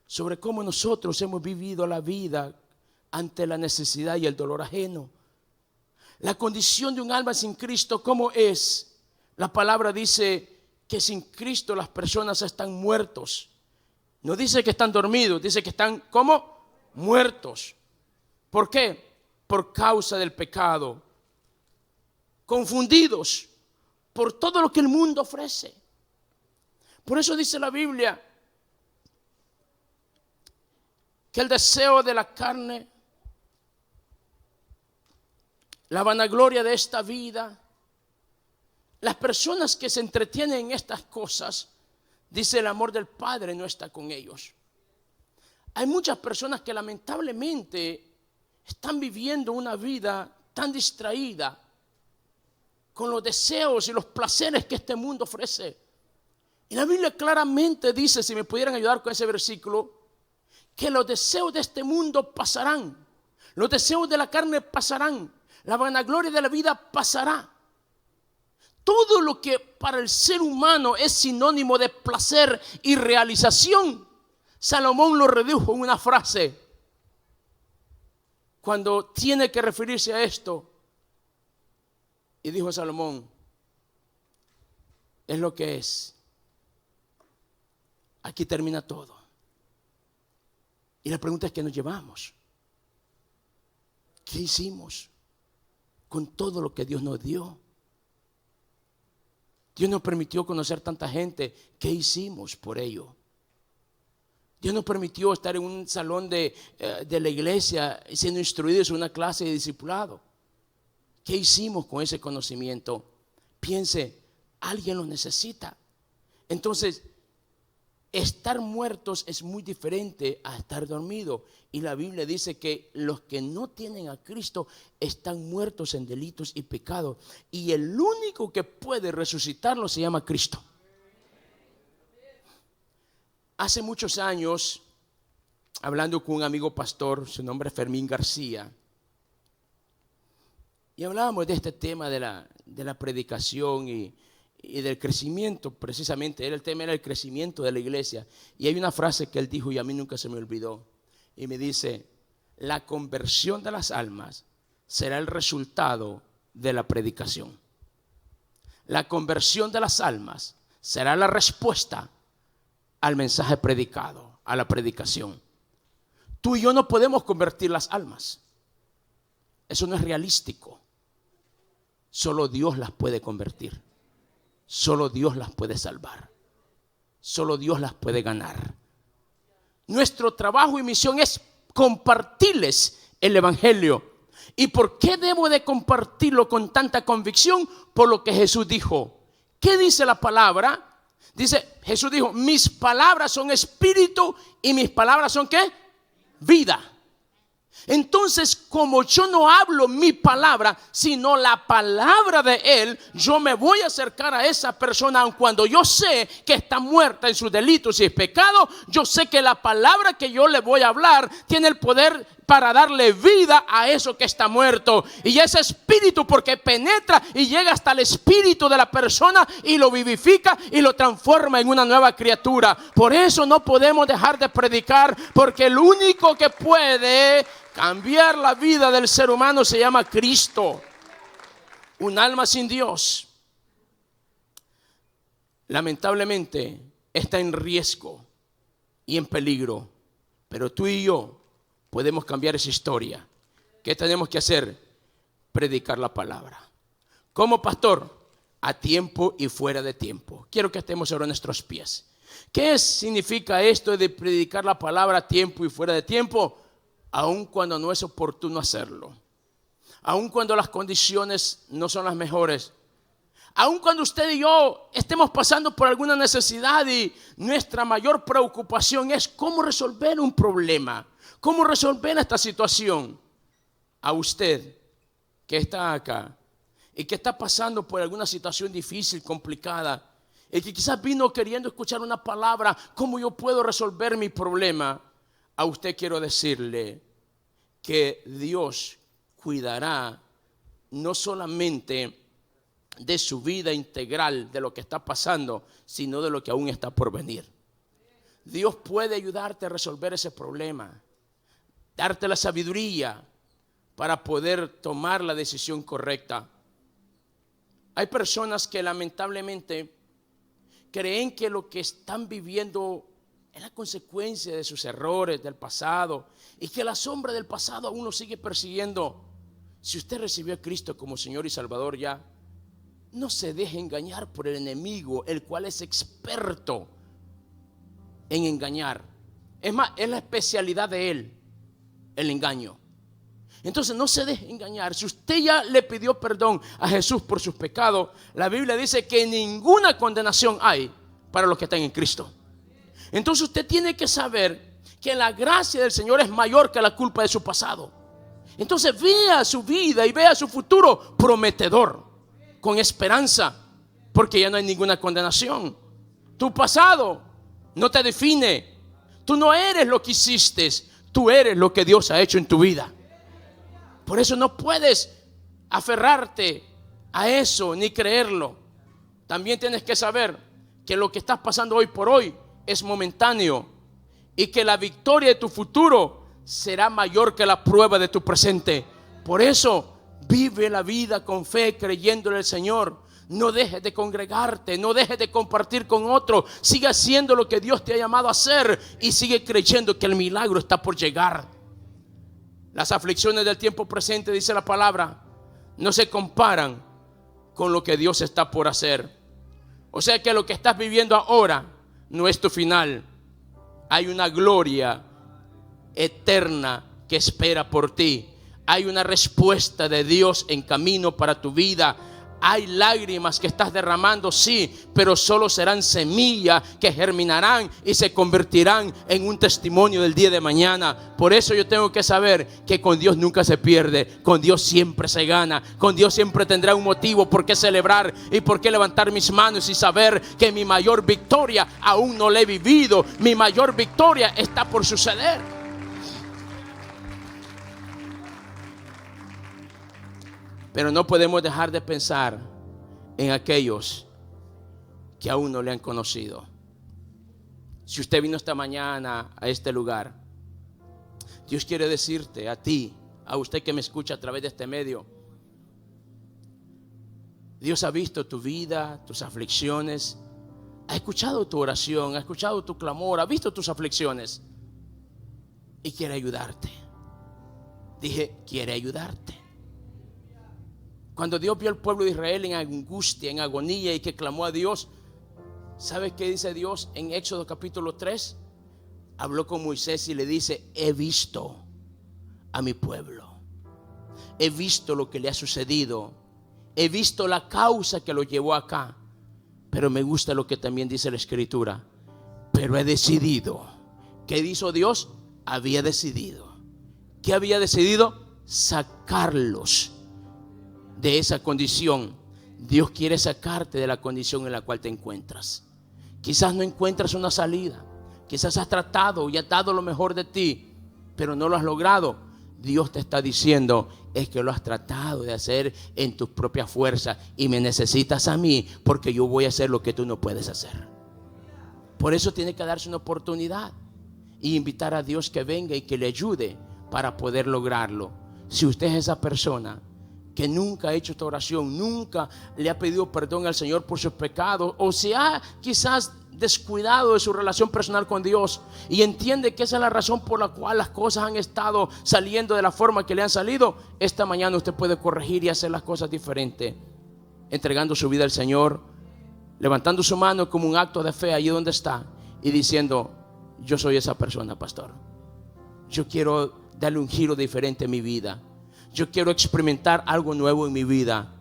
S1: sobre cómo nosotros hemos vivido la vida ante la necesidad y el dolor ajeno. La condición de un alma sin Cristo, ¿cómo es? La palabra dice que sin Cristo las personas están muertos. No dice que están dormidos, dice que están ¿cómo? Muertos. ¿Por qué? Por causa del pecado. Confundidos por todo lo que el mundo ofrece. Por eso dice la Biblia que el deseo de la carne, la vanagloria de esta vida, las personas que se entretienen en estas cosas, dice el amor del Padre no está con ellos. Hay muchas personas que lamentablemente están viviendo una vida tan distraída con los deseos y los placeres que este mundo ofrece. Y la Biblia claramente dice, si me pudieran ayudar con ese versículo, que los deseos de este mundo pasarán, los deseos de la carne pasarán, la vanagloria de la vida pasará. Todo lo que para el ser humano es sinónimo de placer y realización, Salomón lo redujo en una frase cuando tiene que referirse a esto. Y dijo Salomón, es lo que es. Aquí termina todo. Y la pregunta es, ¿qué nos llevamos? ¿Qué hicimos con todo lo que Dios nos dio? Dios nos permitió conocer tanta gente. ¿Qué hicimos por ello? Dios nos permitió estar en un salón de la iglesia siendo instruidos en una clase de discipulado. ¿Qué hicimos con ese conocimiento? Piense, alguien lo necesita. Entonces, estar muertos es muy diferente a estar dormido. Y la Biblia dice que los que no tienen a Cristo están muertos en delitos y pecados. Y el único que puede resucitarlos se llama Cristo. Hace muchos años, hablando con un amigo pastor, su nombre es Fermín García, y hablábamos de este tema de la predicación y del crecimiento. Precisamente el tema era el crecimiento de la iglesia. Y hay una frase que él dijo y a mí nunca se me olvidó. Y me dice, la conversión de las almas será el resultado de la predicación. La conversión de las almas será la respuesta al mensaje predicado, a la predicación. Tú y yo no podemos convertir las almas. Eso no es realístico. Solo Dios las puede convertir. solo Dios las puede salvar. Solo Dios las puede ganar. Nuestro trabajo y misión es compartirles el evangelio. ¿Y por qué debo de compartirlo con tanta convicción? Por lo que Jesús dijo. ¿Qué dice la palabra? Dice, Jesús dijo, mis palabras son espíritu y mis palabras son ¿qué? Vida. Entonces, como yo no hablo mi palabra, sino la palabra de Él, yo me voy a acercar a esa persona, aun cuando yo sé que está muerta en sus delitos y pecados. Yo sé que la palabra que yo le voy a hablar tiene el poder para darle vida a eso que está muerto. Y ese espíritu, porque penetra y llega hasta el espíritu de la persona y lo vivifica y lo transforma en una nueva criatura. Por eso no podemos dejar de predicar, porque el único que puede cambiar la vida del ser humano se llama Cristo. Un alma sin Dios, lamentablemente, está en riesgo y en peligro. Pero tú y yo podemos cambiar esa historia. ¿Qué tenemos que hacer? Predicar la palabra. Como pastor, a tiempo y fuera de tiempo. Quiero que estemos sobre nuestros pies. ¿Qué significa esto de predicar la palabra a tiempo y fuera de tiempo? Aun cuando no es oportuno hacerlo. Aun cuando las condiciones no son las mejores. Aun cuando usted y yo estemos pasando por alguna necesidad y nuestra mayor preocupación es cómo resolver un problema. ¿Cómo resolver esta situación? A usted que está acá y que está pasando por alguna situación difícil, complicada, y que quizás vino queriendo escuchar una palabra, ¿cómo yo puedo resolver mi problema? A usted quiero decirle que Dios cuidará no solamente de su vida integral, de lo que está pasando, sino de lo que aún está por venir. Dios puede ayudarte a resolver ese problema, darte la sabiduría para poder tomar la decisión correcta. Hay personas que lamentablemente creen que lo que están viviendo es la consecuencia de sus errores del pasado y que la sombra del pasado aún lo sigue persiguiendo. Si usted recibió a Cristo como Señor y Salvador ya, no se deje engañar por el enemigo, el cual es experto en engañar. Es más, es la especialidad de él, el engaño. Entonces no se deje engañar. Si usted ya le pidió perdón a Jesús por sus pecados, la Biblia dice que ninguna condenación hay para los que están en Cristo. Entonces usted tiene que saber que la gracia del Señor es mayor que la culpa de su pasado. Entonces vea su vida y vea su futuro prometedor, con esperanza, porque ya no hay ninguna condenación. Tu pasado no te define. Tú no eres lo que hiciste, tú eres lo que Dios ha hecho en tu vida. Por eso no puedes aferrarte a eso ni creerlo. También tienes que saber que lo que estás pasando hoy por hoy es momentáneo y que la victoria de tu futuro será mayor que la prueba de tu presente. Por eso vive la vida con fe, creyéndole al Señor. No dejes de congregarte, no dejes de compartir con otros. Sigue haciendo lo que Dios te ha llamado a hacer y sigue creyendo que el milagro está por llegar. Las aflicciones del tiempo presente, dice la palabra, no se comparan con lo que Dios está por hacer. O sea que lo que estás viviendo ahora no es tu final. Hay una gloria eterna que espera por ti. Hay una respuesta de Dios en camino para tu vida. Hay lágrimas que estás derramando, sí, pero solo serán semillas que germinarán y se convertirán en un testimonio del día de mañana. Por eso yo tengo que saber que con Dios nunca se pierde, con Dios siempre se gana, con Dios siempre tendrá un motivo por qué celebrar y por qué levantar mis manos y saber que mi mayor victoria aún no la he vivido. Mi mayor victoria está por suceder. Pero no podemos dejar de pensar en aquellos que aún no le han conocido. Si usted vino esta mañana a este lugar, Dios quiere decirte a ti, a usted que me escucha a través de este medio, Dios ha visto tu vida, tus aflicciones, ha escuchado tu oración, ha escuchado tu clamor, ha visto tus aflicciones y quiere ayudarte. Dije, quiere ayudarte. Cuando Dios vio al pueblo de Israel en angustia, en agonía y que clamó a Dios, ¿sabe qué dice Dios en Éxodo capítulo 3? Habló con Moisés y le dice: he visto a mi pueblo, he visto lo que le ha sucedido, he visto la causa que lo llevó acá, pero me gusta lo que también dice la Escritura: pero he decidido. ¿Qué hizo Dios? Había decidido. ¿Qué había decidido? Sacarlos de esa condición. Dios quiere sacarte de la condición en la cual te encuentras. Quizás no encuentras una salida, quizás has tratado y has dado lo mejor de ti, pero no lo has logrado. Dios te está diciendo: es que lo has tratado de hacer en tus propias fuerzas y me necesitas a mí, porque yo voy a hacer lo que tú no puedes hacer. Por eso tiene que darse una oportunidad y invitar a Dios que venga y que le ayude para poder lograrlo. Si usted es esa persona que nunca ha hecho esta oración, nunca le ha pedido perdón al Señor por sus pecados, o se ha quizás descuidado de su relación personal con Dios y entiende que esa es la razón por la cual las cosas han estado saliendo de la forma que le han salido, esta mañana usted puede corregir y hacer las cosas diferentes, entregando su vida al Señor, levantando su mano como un acto de fe allí donde está y diciendo: yo soy esa persona, pastor. Yo quiero darle un giro diferente a mi vida. Yo quiero experimentar algo nuevo en mi vida.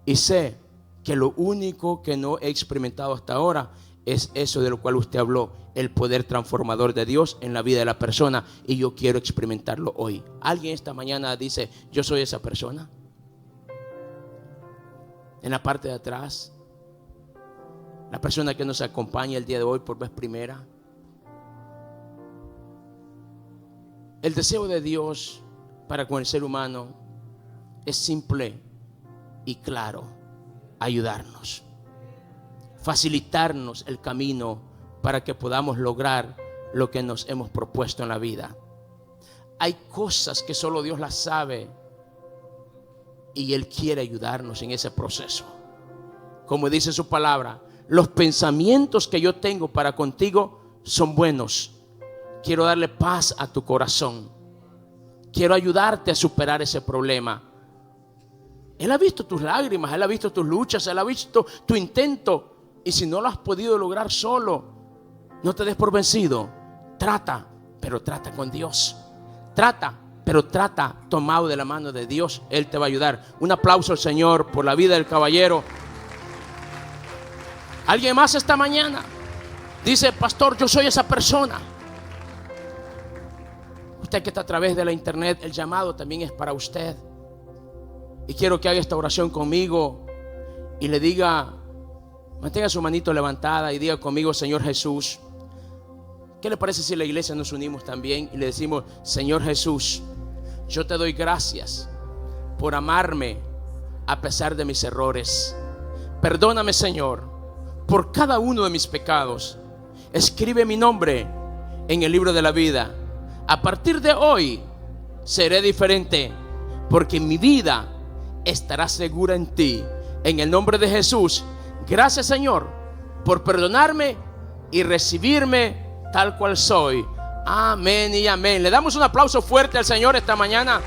S1: Y sé que lo único que no he experimentado hasta ahora es eso de lo cual usted habló, el poder transformador de Dios en la vida de la persona. Y yo quiero experimentarlo hoy. ¿Alguien esta mañana dice: yo soy esa persona? En la parte de atrás, la persona que nos acompaña el día de hoy por vez primera. El deseo de Dios para con el ser humano es simple y claro: ayudarnos, facilitarnos el camino para que podamos lograr lo que nos hemos propuesto en la vida. Hay cosas que solo Dios las sabe y Él quiere ayudarnos en ese proceso. Como dice su palabra: los pensamientos que yo tengo para contigo son buenos. Quiero darle paz a tu corazón. Quiero ayudarte a superar ese problema. Él ha visto tus lágrimas, Él ha visto tus luchas, Él ha visto tu intento. Y si no lo has podido lograr solo, no te des por vencido. Trata, pero trata con Dios. Trata, pero trata tomado de la mano de Dios. Él te va a ayudar. Un aplauso al Señor por la vida del caballero. ¿Alguien más esta mañana dice: pastor, yo soy esa persona? Usted que está a través de la internet, el llamado también es para usted. Y quiero que haga esta oración conmigo y le diga, mantenga su manito levantada y diga conmigo: Señor Jesús. ¿Qué le parece si la iglesia nos unimos también y le decimos: Señor Jesús, yo te doy gracias por amarme a pesar de mis errores. Perdóname, Señor, por cada uno de mis pecados. Escribe mi nombre en el libro de la vida. A partir de hoy seré diferente, porque mi vida estará segura en ti. En el nombre de Jesús, gracias, Señor, por perdonarme y recibirme tal cual soy. Amén y amén. Le damos un aplauso fuerte al Señor esta mañana.